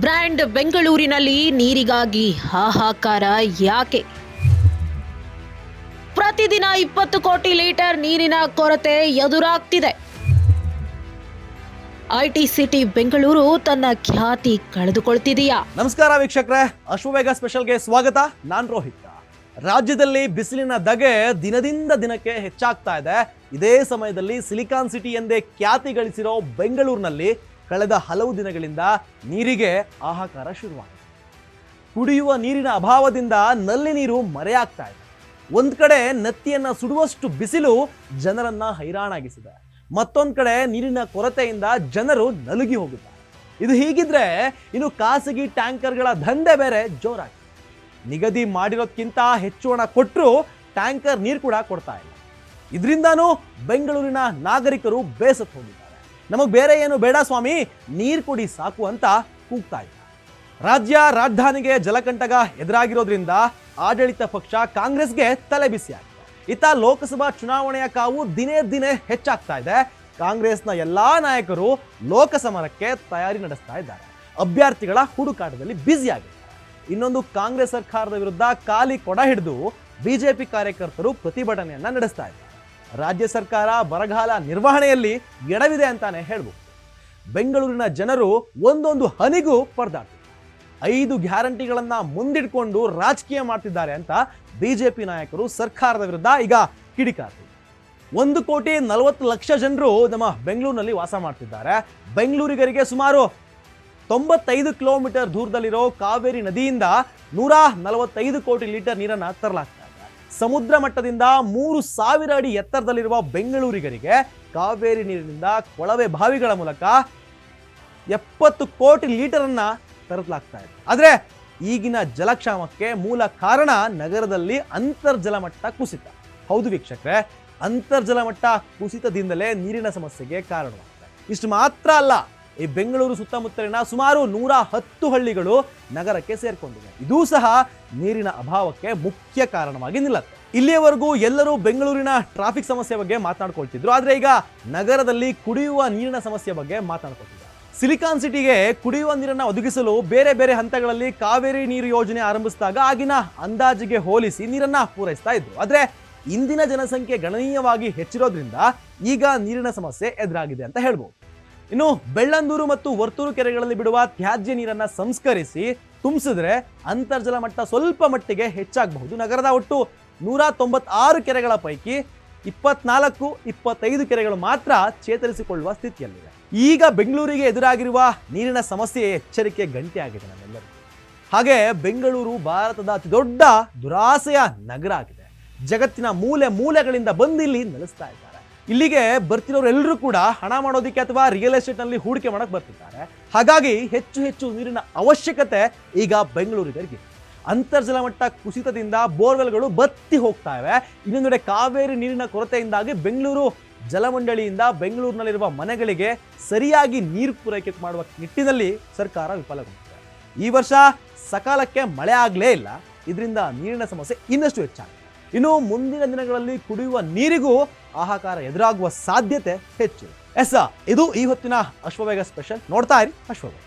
Brand ಬೆಂಗಳೂರಿನಲ್ಲಿ ನೀರಿಗಾಗಿ ಹಾಹಾಕಾರ ಯಾಕೆ? ಪ್ರತಿದಿನ 20 ಕೋಟಿ ಲೀಟರ್ ನೀರಿನ ಕೊರತೆ ಎದುರಾಗ್ತಿದೆ. ಐಟಿ ಸಿಟಿ ಬೆಂಗಳೂರು ತನ್ನ ಖ್ಯಾತಿ ಕಳೆದುಕೊಳ್ತಿದೆಯಾ? ನಮಸ್ಕಾರ ವೀಕ್ಷಕರೇ, ಅಶ್ವವೇಗ ಸ್ಪೆಷಲ್ಗೆ ಸ್ವಾಗತ. ನಾನು ರೋಹಿತ್. ರಾಜ್ಯದಲ್ಲಿ ಬಿಸಿಲಿನ ಧಗೆ ದಿನದಿಂದ ದಿನಕ್ಕೆ ಹೆಚ್ಚಾಗ್ತಾ ಇದೆ. ಇದೇ ಸಮಯದಲ್ಲಿ ಸಿಲಿಕಾನ್ ಸಿಟಿ ಎಂದೇ ಖ್ಯಾತಿ ಗಳಿಸಿರೋ ಬೆಂಗಳೂರಿನಲ್ಲಿ ಕಳೆದ ಹಲವು ದಿನಗಳಿಂದ ನೀರಿಗೆ ಹಾಹಾಕಾರ ಶುರುವಾಗಿದೆ. ಕುಡಿಯುವ ನೀರಿನ ಅಭಾವದಿಂದ ನಲ್ಲಿ ನೀರು ಮರೆಯಾಗ್ತಾ ಇದೆ. ಒಂದ್ ಕಡೆ ನತ್ತಿಯನ್ನ ಸುಡುವಷ್ಟು ಬಿಸಿಲು ಜನರನ್ನ ಹೈರಾಣಾಗಿಸಿದೆ. ಮತ್ತೊಂದ್ ಕಡೆ ನೀರಿನ ಕೊರತೆಯಿಂದ ಜನರು ನಲುಗಿ ಹೋಗಿದ್ದಾರೆ. ಇದು ಹೀಗಿದ್ರೆ ಇನ್ನು ಖಾಸಗಿ ಟ್ಯಾಂಕರ್ಗಳ ದಂಧೆ ಬೇರೆ ಜೋರಾಗಿದೆ. ನಿಗದಿ ಮಾಡಿರೋದಕ್ಕಿಂತ ಹೆಚ್ಚು ಹಣ ಕೊಟ್ಟರು ಟ್ಯಾಂಕರ್ ನೀರು ಕೂಡ ಕೊಡ್ತಾ ಇಲ್ಲ. ಇದರಿಂದಾನು ಬೆಂಗಳೂರಿನ ನಾಗರಿಕರು ಬೇಸತ್ತು ಹೋಗಿದ್ದಾರೆ. ನಮಗೆ ಬೇರೆ ಏನು ಬೇಡ ಸ್ವಾಮಿ, ನೀರು ಕೊಡಿ ಸಾಕು ಅಂತ ಕೂಗ್ತಾ ಇದ್ದಾರೆ. ರಾಜ್ಯ ರಾಜಧಾನಿಗೆ ಜಲಕಂಟಕ ಎದುರಾಗಿರೋದ್ರಿಂದ ಆಡಳಿತ ಪಕ್ಷ ಕಾಂಗ್ರೆಸ್ಗೆ ತಲೆ ಬಿಸಿಯಾಗಿದೆ. ಇತ್ತ ಲೋಕಸಭಾ ಚುನಾವಣೆಯ ಕಾವು ದಿನೇ ದಿನೇ ಹೆಚ್ಚಾಗ್ತಾ ಇದೆ. ಕಾಂಗ್ರೆಸ್ನ ಎಲ್ಲಾ ನಾಯಕರು ಲೋಕಸಮರಕ್ಕೆ ತಯಾರಿ ನಡೆಸ್ತಾ ಇದ್ದಾರೆ. ಅಭ್ಯರ್ಥಿಗಳ ಹುಡುಕಾಟದಲ್ಲಿ ಬ್ಯುಸಿಯಾಗಿದ್ದಾರೆ. ಇನ್ನೊಂದು ಕಾಂಗ್ರೆಸ್ ಸರ್ಕಾರದ ವಿರುದ್ಧ ಖಾಲಿ ಕೊಡ ಹಿಡಿದು ಬಿಜೆಪಿ ಕಾರ್ಯಕರ್ತರು ಪ್ರತಿಭಟನೆಯನ್ನ ನಡೆಸ್ತಾ ಇದ್ದಾರೆ. ರಾಜ್ಯ ಸರ್ಕಾರ ಬರಗಾಲ ನಿರ್ವಹಣೆಯಲ್ಲಿ ಎಡವಿದೆ ಅಂತಾನೆ ಹೇಳ್ಬೋದು. ಬೆಂಗಳೂರಿನ ಜನರು ಒಂದೊಂದು ಹನಿಗೂ ಪರದಾಡ್ತಿದ್ದಾರೆ. 5 ಗ್ಯಾರಂಟಿಗಳನ್ನ ಮುಂದಿಟ್ಕೊಂಡು ರಾಜಕೀಯ ಮಾಡ್ತಿದ್ದಾರೆ ಅಂತ ಬಿಜೆಪಿ ನಾಯಕರು ಸರ್ಕಾರದ ವಿರುದ್ಧ ಈಗ ಕಿಡಿಕಾರ್ತಿದ್ದಾರೆ. 1,40,00,000 ಜನರು ನಮ್ಮ ಬೆಂಗಳೂರಿನಲ್ಲಿ ವಾಸ ಮಾಡ್ತಿದ್ದಾರೆ. ಬೆಂಗಳೂರಿಗರಿಗೆ ಸುಮಾರು 95 ಕಿಲೋಮೀಟರ್ ದೂರದಲ್ಲಿರೋ ಕಾವೇರಿ ನದಿಯಿಂದ 145 ಕೋಟಿ ಲೀಟರ್ ನೀರನ್ನ ತರಲಾಗ್ತಾ ಇದೆ. ಸಮುದ್ರ ಮಟ್ಟದಿಂದ 3,000 ಅಡಿ ಎತ್ತರದಲ್ಲಿರುವ ಬೆಂಗಳೂರಿಗರಿಗೆ ಕಾವೇರಿ ನೀರಿನಿಂದ ಕೊಳವೆ ಬಾವಿಗಳ ಮೂಲಕ 70 ಕೋಟಿ ಲೀಟರ್ ಅನ್ನ ತರಲಾಗ್ತಾ ಇದೆ. ಆದ್ರೆ ಈಗಿನ ಜಲಕ್ಷಾಮಕ್ಕೆ ಮೂಲ ಕಾರಣ ನಗರದಲ್ಲಿ ಅಂತರ್ಜಲ ಮಟ್ಟ ಕುಸಿತ. ಹೌದು ವೀಕ್ಷಕರೇ, ಅಂತರ್ಜಲ ಮಟ್ಟ ಕುಸಿತದಿಂದಲೇ ನೀರಿನ ಸಮಸ್ಯೆಗೆ ಕಾರಣವಾಗಿದೆ. ಇಷ್ಟು ಮಾತ್ರ ಅಲ್ಲ, ಈ ಬೆಂಗಳೂರು ಸುತ್ತಮುತ್ತಲಿನ ಸುಮಾರು 110 ಹಳ್ಳಿಗಳು ನಗರಕ್ಕೆ ಸೇರ್ಕೊಂಡಿವೆ. ಇದೂ ಸಹ ನೀರಿನ ಅಭಾವಕ್ಕೆ ಮುಖ್ಯ ಕಾರಣವಾಗಿ ನಿಲ್ಲುತ್ತೆ. ಇಲ್ಲಿಯವರೆಗೂ ಎಲ್ಲರೂ ಬೆಂಗಳೂರಿನ ಟ್ರಾಫಿಕ್ ಸಮಸ್ಯೆ ಬಗ್ಗೆ ಮಾತನಾಡ್ಕೊಳ್ತಿದ್ರು. ಆದ್ರೆ ಈಗ ನಗರದಲ್ಲಿ ಕುಡಿಯುವ ನೀರಿನ ಸಮಸ್ಯೆ ಬಗ್ಗೆ ಮಾತನಾಡ್ಕೊಳ್ತಿದ್ದಾರೆ. ಸಿಲಿಕಾನ್ ಸಿಟಿಗೆ ಕುಡಿಯುವ ನೀರನ್ನು ಒದಗಿಸಲು ಬೇರೆ ಬೇರೆ ಹಂತಗಳಲ್ಲಿ ಕಾವೇರಿ ನೀರು ಯೋಜನೆ ಆರಂಭಿಸಿದಾಗ ಆಗಿನ ಅಂದಾಜಿಗೆ ಹೋಲಿಸಿ ನೀರನ್ನ ಪೂರೈಸ್ತಾ ಇದ್ರು. ಆದ್ರೆ ಇಂದಿನ ಜನಸಂಖ್ಯೆ ಗಣನೀಯವಾಗಿ ಹೆಚ್ಚಿರೋದ್ರಿಂದ ಈಗ ನೀರಿನ ಸಮಸ್ಯೆ ಎದುರಾಗಿದೆ ಅಂತ ಹೇಳ್ಬೋದು. ಇನ್ನು ಬೆಳ್ಳಂದೂರು ಮತ್ತು ವರ್ತೂರು ಕೆರೆಗಳಲ್ಲಿ ಬಿಡುವ ತ್ಯಾಜ್ಯ ನೀರನ್ನ ಸಂಸ್ಕರಿಸಿ ತುಂಬಿಸಿದ್ರೆ ಅಂತರ್ಜಲ ಮಟ್ಟ ಸ್ವಲ್ಪ ಮಟ್ಟಿಗೆ ಹೆಚ್ಚಾಗಬಹುದು. ನಗರದ ಒಟ್ಟು 196 ಕೆರೆಗಳ ಪೈಕಿ 24-25 ಕೆರೆಗಳು ಮಾತ್ರ ಚೇತರಿಸಿಕೊಳ್ಳುವ ಸ್ಥಿತಿಯಲ್ಲಿವೆ. ಈಗ ಬೆಂಗಳೂರಿಗೆ ಎದುರಾಗಿರುವ ನೀರಿನ ಸಮಸ್ಯೆ ಎಚ್ಚರಿಕೆ ಗಂಟೆ ಆಗಿದೆ ನಮ್ಮೆಲ್ಲರಿಗೂ. ಹಾಗೆ ಬೆಂಗಳೂರು ಭಾರತದ ಅತಿ ದೊಡ್ಡ ದುರಾಸೆಯ ನಗರ ಆಗಿದೆ. ಜಗತ್ತಿನ ಮೂಲೆ ಮೂಲೆಗಳಿಂದ ಬಂದು ಇಲ್ಲಿ ನೆಲೆಸ್ತಾ ಇದ್ದಾರೆ. ಇಲ್ಲಿಗೆ ಬರ್ತಿರೋರೆಲ್ಲರೂ ಕೂಡ ಹಣ ಮಾಡೋದಕ್ಕೆ ಅಥವಾ ರಿಯಲ್ ಎಸ್ಟೇಟ್ ನಲ್ಲಿ ಹೂಡಿಕೆ ಮಾಡಕ್ ಬರ್ತಿದ್ದಾರೆ. ಹಾಗಾಗಿ ಹೆಚ್ಚು ಹೆಚ್ಚು ನೀರಿನ ಅವಶ್ಯಕತೆ ಈಗ ಬೆಂಗಳೂರಿಗರಿಗೆ. ಅಂತರ್ಜಲ ಮಟ್ಟ ಕುಸಿತದಿಂದ ಬೋರ್ವೆಲ್ಗಳು ಬತ್ತಿ ಹೋಗ್ತಾ ಇವೆ. ಇನ್ನೊಂದೆಡೆ ಕಾವೇರಿ ನೀರಿನ ಕೊರತೆಯಿಂದಾಗಿ ಬೆಂಗಳೂರು ಜಲಮಂಡಳಿಯಿಂದ ಬೆಂಗಳೂರಿನಲ್ಲಿರುವ ಮನೆಗಳಿಗೆ ಸರಿಯಾಗಿ ನೀರು ಪೂರೈಕೆ ಮಾಡುವ ನಿಟ್ಟಿನಲ್ಲಿ ಸರ್ಕಾರ ವಿಫಲಗೊಂಡಿದೆ. ಈ ವರ್ಷ ಸಕಾಲಕ್ಕೆ ಮಳೆ ಆಗಲೇ ಇಲ್ಲ. ಇದರಿಂದ ನೀರಿನ ಸಮಸ್ಯೆ ಇನ್ನಷ್ಟು ಹೆಚ್ಚಾಗಿದೆ. ಇನ್ನು ಮುಂದಿನ ದಿನಗಳಲ್ಲಿ ಕುಡಿಯುವ ನೀರಿಗೂ ಹಾಹಾಕಾರ ಎದುರಾಗುವ ಸಾಧ್ಯತೆ ಹೆಚ್ಚಿದೆ. ಇದು ಈ ಹೊತ್ತಿನ ಅಶ್ವವೇಗ ಸ್ಪೆಷಲ್. ನೋಡ್ತಾ ಇರಿ ಅಶ್ವವೇಗ.